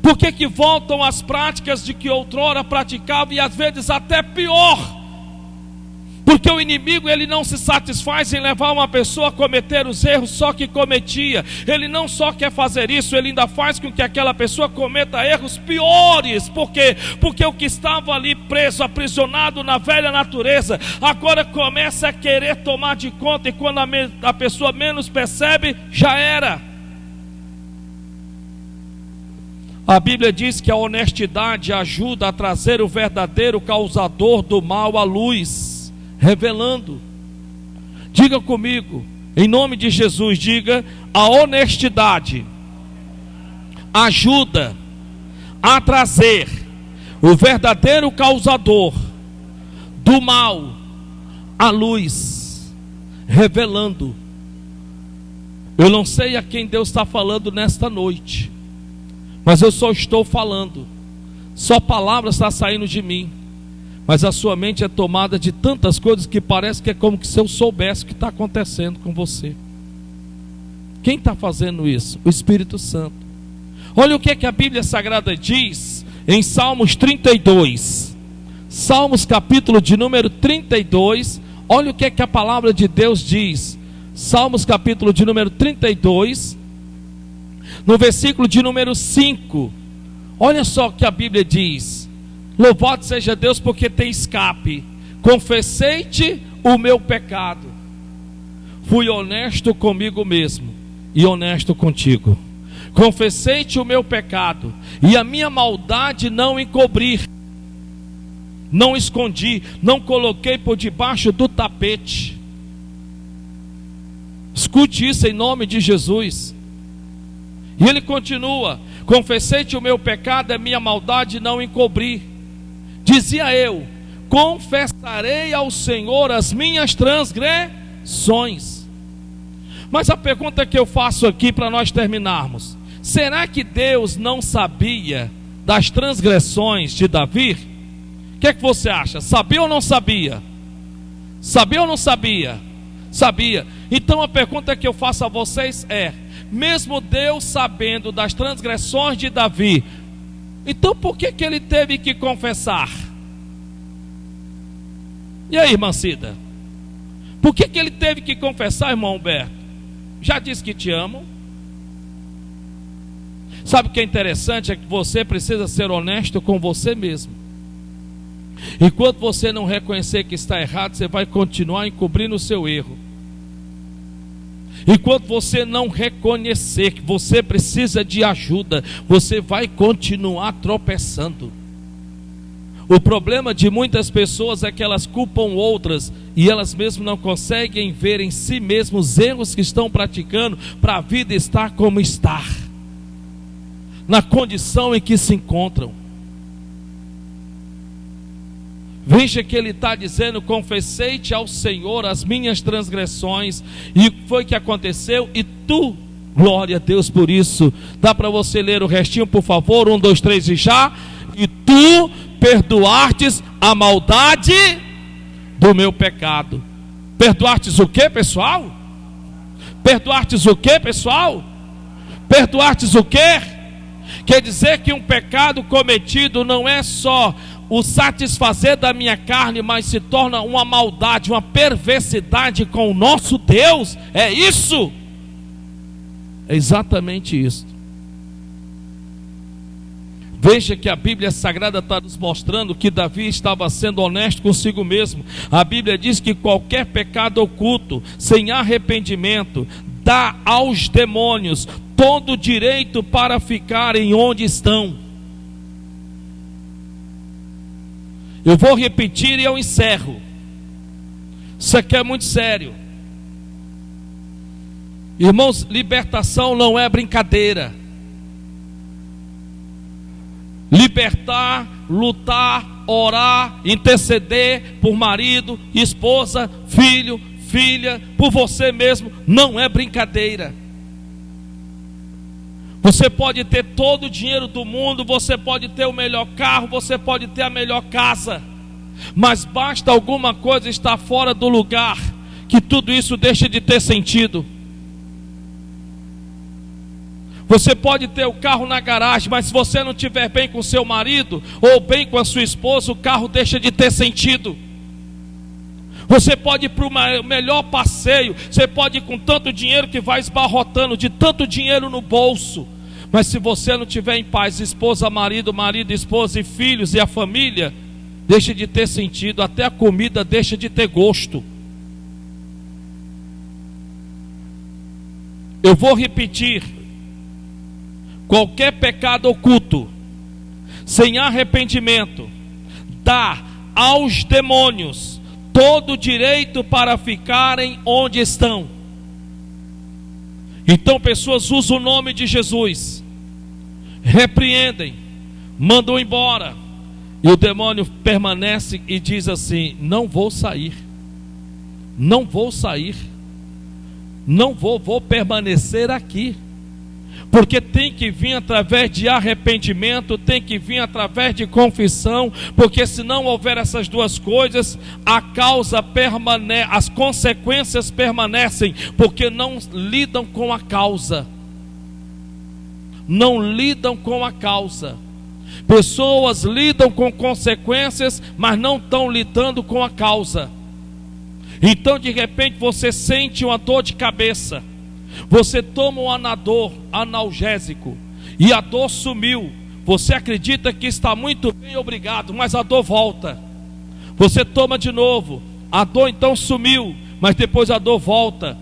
Por que voltam às práticas de que outrora praticavam, e às vezes até pior? Porque o inimigo, ele não se satisfaz em levar uma pessoa a cometer os erros só que cometia. Ele não só quer fazer isso, ele ainda faz com que aquela pessoa cometa erros piores. Por quê? Porque o que estava ali preso, aprisionado na velha natureza, agora começa a querer tomar de conta, e quando a pessoa menos percebe, já era. A Bíblia diz que a honestidade ajuda a trazer o verdadeiro causador do mal à luz, revelando. Diga comigo, em nome de Jesus, diga: a honestidade ajuda a trazer o verdadeiro causador do mal à luz, revelando. Eu não sei a quem Deus está falando nesta noite, mas eu só estou falando, só palavras estão saindo de mim. Mas a sua mente é tomada de tantas coisas que parece que é como se eu soubesse o que está acontecendo com você. Quem está fazendo isso? O Espírito Santo. Olha o que a Bíblia Sagrada diz em Salmos 32. Salmos capítulo de número 32. Olha o que a palavra de Deus diz. Salmos capítulo de número 32, no versículo de número 5. Olha só o que a Bíblia diz: louvado seja Deus porque tem escape. Confessei-te o meu pecado. Fui honesto comigo mesmo e honesto contigo. Confessei-te o meu pecado e a minha maldade não encobri. Não escondi, não coloquei por debaixo do tapete. Escute isso em nome de Jesus. E ele continua: confessei-te o meu pecado, a minha maldade não encobri. Dizia eu: confessarei ao Senhor as minhas transgressões. Mas a pergunta que eu faço aqui para nós terminarmos: será que Deus não sabia das transgressões de Davi? O que você acha? Sabia ou não sabia? Sabia ou não sabia? Sabia. Então a pergunta que eu faço a vocês é: mesmo Deus sabendo das transgressões de Davi, então por que ele teve que confessar? E aí, irmã Cida? Por que ele teve que confessar, irmão Humberto? Já disse que te amo. Sabe o que é interessante? É que você precisa ser honesto com você mesmo. Enquanto você não reconhecer que está errado, você vai continuar encobrindo o seu erro. Enquanto você não reconhecer que você precisa de ajuda, você vai continuar tropeçando. O problema de muitas pessoas é que elas culpam outras e elas mesmas não conseguem ver em si mesmos os erros que estão praticando para a vida estar como está, na condição em que se encontram. Veja que ele está dizendo: confessei-te ao Senhor as minhas transgressões. E foi que aconteceu, e tu, glória a Deus por isso. Dá para você ler o restinho, por favor? 1, 2, 3 e já. E tu perdoastes a maldade do meu pecado. Perdoastes o que, pessoal? Perdoastes o que, pessoal? Perdoastes o que? Quer dizer que um pecado cometido não é só o satisfazer da minha carne, mas se torna uma maldade, uma perversidade com o nosso Deus. É isso? É exatamente isso. Veja que a Bíblia Sagrada está nos mostrando que Davi estava sendo honesto consigo mesmo. A Bíblia diz que qualquer pecado oculto, sem arrependimento, dá aos demônios todo direito para ficarem onde estão. Eu vou repetir e eu encerro. Isso aqui é muito sério. Irmãos, libertação não é brincadeira. Libertar, lutar, orar, interceder por marido, esposa, filho, filha, por você mesmo, não é brincadeira. Você pode ter todo o dinheiro do mundo, você pode ter o melhor carro, você pode ter a melhor casa, mas basta alguma coisa estar fora do lugar, que tudo isso deixa de ter sentido. Você pode ter o carro na garagem, mas se você não estiver bem com seu marido, ou bem com a sua esposa, o carro deixa de ter sentido. Você pode ir para o melhor passeio, você pode ir com tanto dinheiro que vai esbarrotando, de tanto dinheiro no bolso, mas se você não estiver em paz, esposa, marido, marido, esposa e filhos e a família, deixa de ter sentido, até a comida deixa de ter gosto. Eu vou repetir: qualquer pecado oculto, sem arrependimento, dá aos demônios todo o direito para ficarem onde estão. Então pessoas usam o nome de Jesus, repreendem, mandam embora, e o demônio permanece e diz assim: não vou sair, não vou sair, não vou permanecer aqui. Porque tem que vir através de arrependimento, tem que vir através de confissão, porque se não houver essas duas coisas, a causa permanece, as consequências permanecem, porque não lidam com a causa. Não lidam com a causa. Pessoas lidam com consequências, mas não estão lidando com a causa. Então de repente você sente uma dor de cabeça, você toma um analgésico e a dor sumiu. Você acredita que está muito bem, obrigado, mas a dor volta. Você toma de novo, a dor então sumiu, mas depois a dor volta.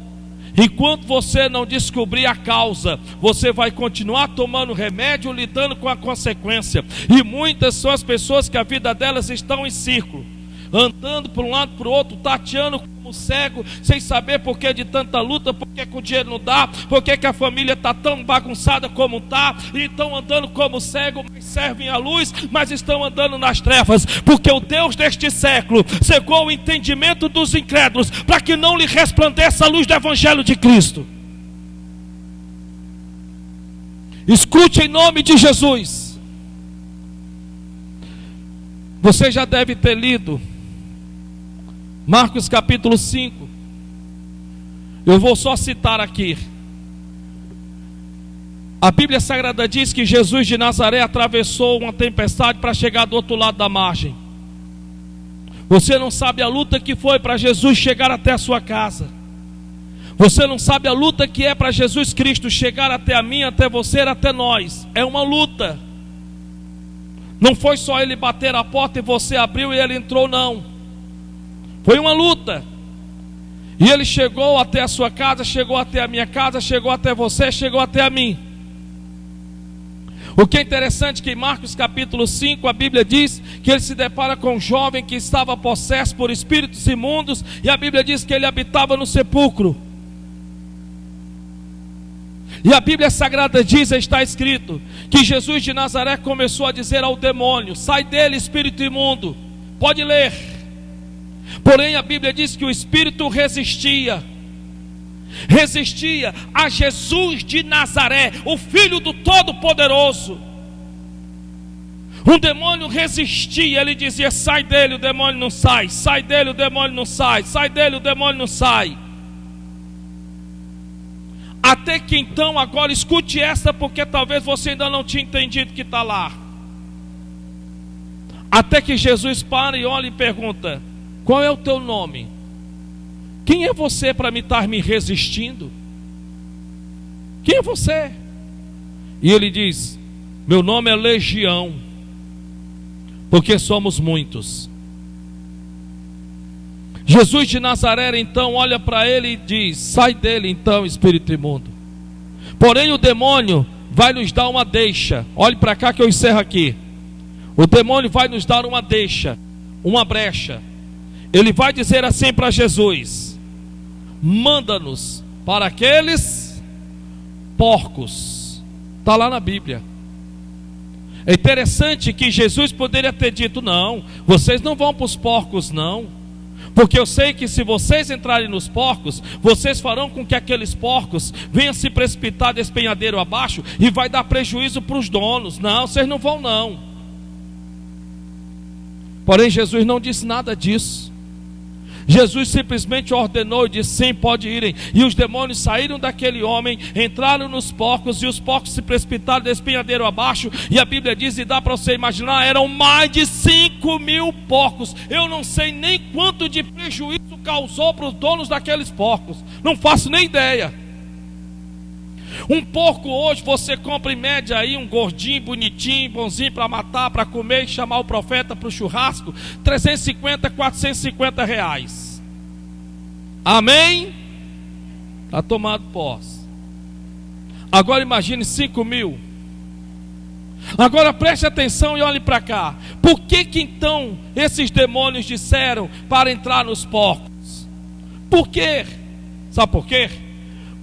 Enquanto você não descobrir a causa, você vai continuar tomando remédio, lidando com a consequência. E muitas são as pessoas que a vida delas estão em círculo, andando para um lado para o outro, tateando como cego, sem saber por que de tanta luta, por que o dinheiro não dá, por que a família está tão bagunçada como está, e estão andando como cego, mas servem a luz, mas estão andando nas trevas, porque o Deus deste século cegou o entendimento dos incrédulos, para que não lhe resplandeça a luz do Evangelho de Cristo. Escute em nome de Jesus. Você já deve ter lido Marcos capítulo 5. Eu vou só citar aqui. A Bíblia Sagrada diz que Jesus de Nazaré atravessou uma tempestade para chegar do outro lado da margem. Você não sabe a luta que foi para Jesus chegar até a sua casa. Você não sabe a luta que é para Jesus Cristo chegar até a mim, até você, até nós. É uma luta. Não foi só ele bater a porta e você abriu e ele entrou, não. Foi uma luta. E ele chegou até a sua casa, chegou até a minha casa, chegou até você, chegou até a mim. O que é interessante é que em Marcos capítulo 5 a Bíblia diz que ele se depara com um jovem que estava possesso por espíritos imundos, e a Bíblia diz que ele habitava no sepulcro. E a Bíblia Sagrada diz, está escrito, que Jesus de Nazaré começou a dizer ao demônio: sai dele, espírito imundo. Pode ler. Porém a Bíblia diz que o espírito resistia a Jesus de Nazaré, o Filho do Todo-Poderoso. Um demônio resistia, ele dizia: sai dele, o demônio não sai, sai dele, o demônio não sai, sai dele, o demônio não sai. Até que então, agora escute essa, porque talvez você ainda não tinha entendido que está lá. Até que Jesus para e olha e pergunta: qual é o teu nome? Quem é você para me estar me resistindo? Quem é você? E ele diz: meu nome é Legião, porque somos muitos. Jesus de Nazaré então olha para ele e diz: sai dele então, espírito imundo. Porém o demônio vai nos dar uma deixa. Olhe para cá que eu encerro aqui. O demônio vai nos dar uma deixa, uma brecha. Ele vai dizer assim para Jesus: manda-nos para aqueles porcos. Está lá na Bíblia. É interessante que Jesus poderia ter dito: não, vocês não vão para os porcos não, porque eu sei que se vocês entrarem nos porcos, vocês farão com que aqueles porcos venham se precipitar despenhadeiro abaixo e vai dar prejuízo para os donos. Não, vocês não vão não. Porém Jesus não disse nada disso. Jesus simplesmente ordenou e disse: sim, pode irem. E os demônios saíram daquele homem, entraram nos porcos, e os porcos se precipitaram despenhadeiro abaixo. E a Bíblia diz, e dá para você imaginar, eram mais de 5.000 porcos. Eu não sei nem quanto de prejuízo causou para os donos daqueles porcos, não faço nem ideia. Um porco hoje você compra em média aí um gordinho, bonitinho, bonzinho para matar, para comer e chamar o profeta para o churrasco, 350, 450 reais. Amém? Está tomado posse. Agora imagine 5.000. Agora preste atenção e olhe para cá. Por que então esses demônios disseram para entrar nos porcos? Por quê? Sabe por quê?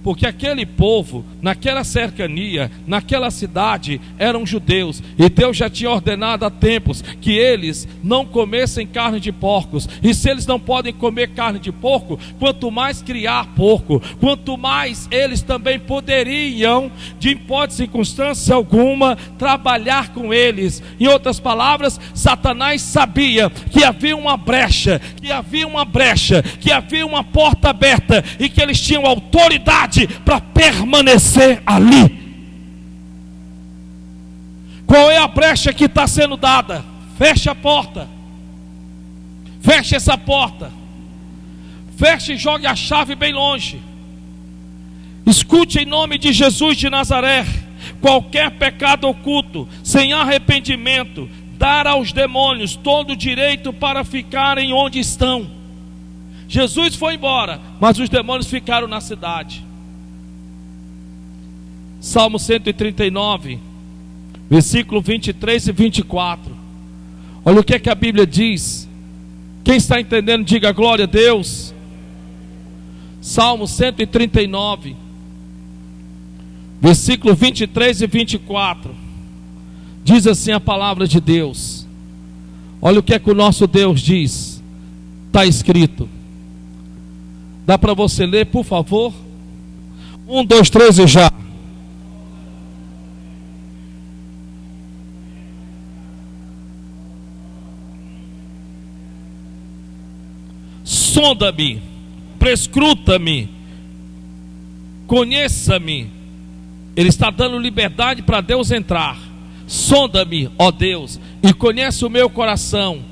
Porque aquele povo, naquela cercania, naquela cidade, eram judeus. E Deus já tinha ordenado há tempos que eles não comessem carne de porcos. E se eles não podem comer carne de porco, quanto mais criar porco, quanto mais eles também poderiam, de hipótese e circunstância alguma, trabalhar com eles. Em outras palavras, Satanás sabia que havia uma brecha, que havia uma porta aberta, e que eles tinham autoridade para permanecer ali. Qual é a brecha que está sendo dada? Feche a porta. Feche essa porta. Feche e jogue a chave bem longe. Escute em nome de Jesus de Nazaré: qualquer pecado oculto, sem arrependimento, dar aos demônios todo o direito para ficarem onde estão. Jesus foi embora, mas os demônios ficaram na cidade. Salmo 139, versículo 23 e 24. Olha o que é que a Bíblia diz. Quem está entendendo, diga glória a Deus. Salmo 139, versículo 23 e 24. Diz assim a palavra de Deus. Olha o que é que o nosso Deus diz. Está escrito. Dá para você ler, por favor? 1, 2, 3 e já. Sonda-me, prescruta-me, conheça-me. Ele está dando liberdade para Deus entrar. Sonda-me, ó Deus, e conhece o meu coração.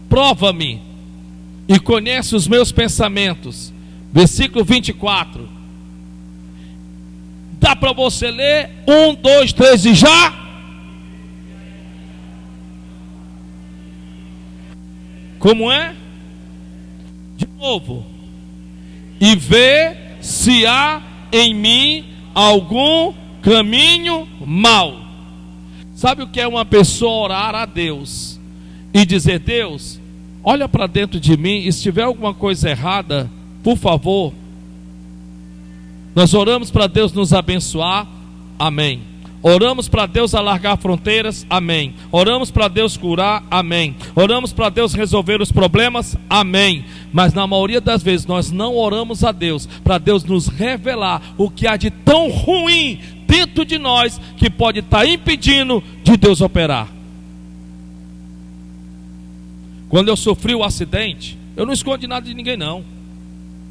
Prova-me e conhece os meus pensamentos. Versículo 24. Dá para você ler? 1, 2, 3 e já. Como é? De novo. E vê se há em mim algum caminho mau. Sabe o que é uma pessoa orar a Deus e dizer: Deus, olha para dentro de mim, e se tiver alguma coisa errada, por favor. Nós oramos para Deus nos abençoar, amém. Oramos para Deus alargar fronteiras, amém. Oramos para Deus curar, amém. Oramos para Deus resolver os problemas, amém. Mas na maioria das vezes nós não oramos a Deus para Deus nos revelar o que há de tão ruim dentro de nós que pode estar impedindo de Deus operar. Quando eu sofri o acidente, eu não escondi nada de ninguém não.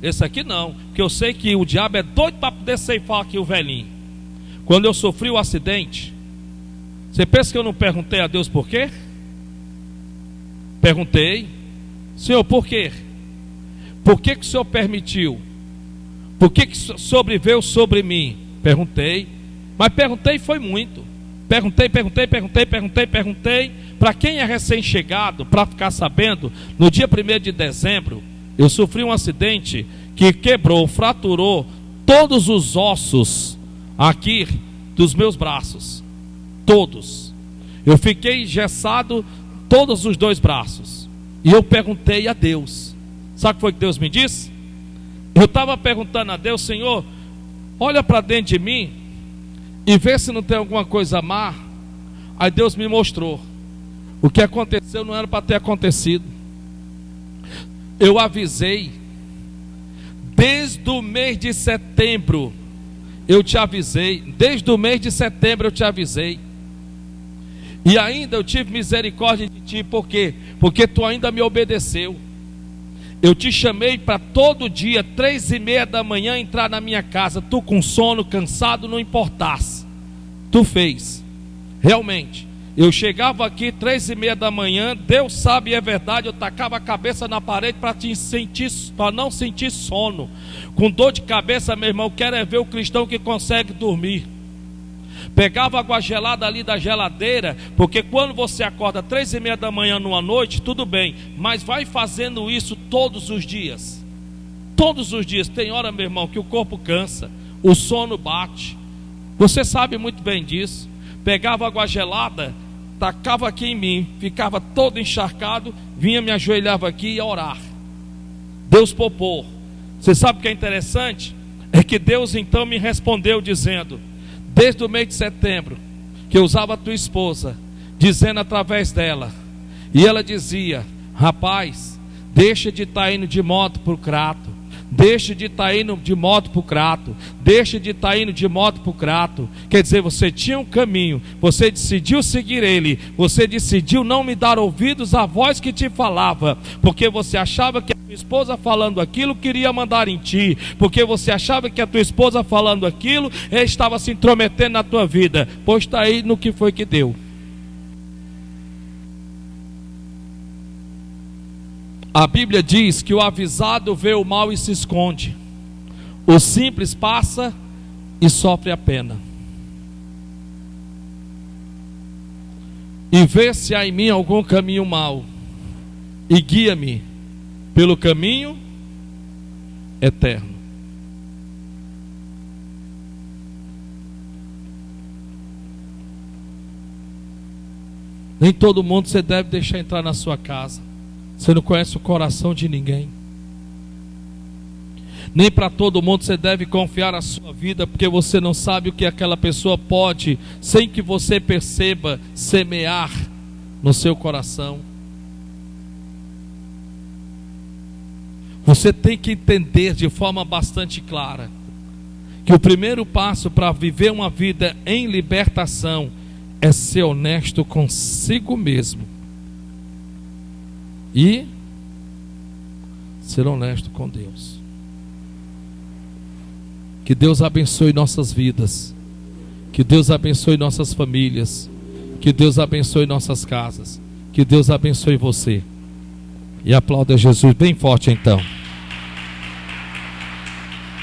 Esse aqui não, porque eu sei que o diabo é doido para poder ceifar aqui o velhinho. Quando eu sofri o acidente, você pensa que eu não perguntei a Deus por quê? Perguntei: Senhor, por quê? Por que que o Senhor permitiu? Por que que sobreveio sobre mim? Perguntei, mas perguntei foi muito. Perguntei. Para quem é recém-chegado, para ficar sabendo, no dia 1º de dezembro, eu sofri um acidente que quebrou, fraturou todos os ossos. aqui dos meus braços, todos. Eu fiquei engessado todos os 2 braços. E eu perguntei a Deus. Sabe o que foi que Deus me disse? Eu estava perguntando a Deus: Senhor, olha para dentro de mim e vê se não tem alguma coisa má. Aí Deus me mostrou. O que aconteceu não era para ter acontecido. Eu avisei. Desde o mês de setembro eu te avisei. Desde o mês de setembro eu te avisei. E ainda eu tive misericórdia de ti. Por quê? Porque tu ainda me obedeceu. Eu te chamei para todo dia 3:30 da manhã entrar na minha casa. Tu com sono, cansado, não importasse. Tu fez. Realmente. Eu chegava aqui 3:30 da manhã. Deus sabe, é verdade. Eu tacava a cabeça na parede para não sentir sono. Com dor de cabeça, meu irmão, quero é ver o cristão que consegue dormir. Pegava água gelada ali da geladeira, porque quando você acorda 3:30 da manhã numa noite, tudo bem, mas vai fazendo isso todos os dias. Todos os dias. Tem hora, meu irmão, que o corpo cansa, o sono bate. Você sabe muito bem disso. Pegava água gelada, tacava aqui em mim, ficava todo encharcado, vinha, me ajoelhava aqui e ia orar. Deus poupou. Você sabe o que é interessante? É que Deus então me respondeu dizendo: desde o mês de setembro, que eu usava a tua esposa, dizendo através dela, e ela dizia: rapaz, deixa de estar indo de moto para o Crato, deixa de estar indo de moto para o Crato, deixa de estar indo de moto para o Crato. Quer dizer, você tinha um caminho, você decidiu seguir ele, você decidiu não me dar ouvidos à voz que te falava, porque você achava que a tua esposa falando aquilo queria mandar em ti, porque você achava que a tua esposa falando aquilo estava se intrometendo na tua vida. Pois está aí no que foi que deu. A Bíblia diz que o avisado vê o mal e se esconde, o simples passa e sofre a pena. E vê se há em mim algum caminho mau, e guia-me pelo caminho eterno. Nem todo mundo você deve deixar entrar na sua casa. Você não conhece o coração de ninguém. Nem para todo mundo você deve confiar a sua vida, porque você não sabe o que aquela pessoa pode, sem que você perceba, semear no seu coração. Você tem que entender de forma bastante clara que o primeiro passo para viver uma vida em libertação é ser honesto consigo mesmo e ser honesto com Deus. Que Deus abençoe nossas vidas, que Deus abençoe nossas famílias, que Deus abençoe nossas casas, que Deus abençoe você. E aplauda Jesus bem forte então.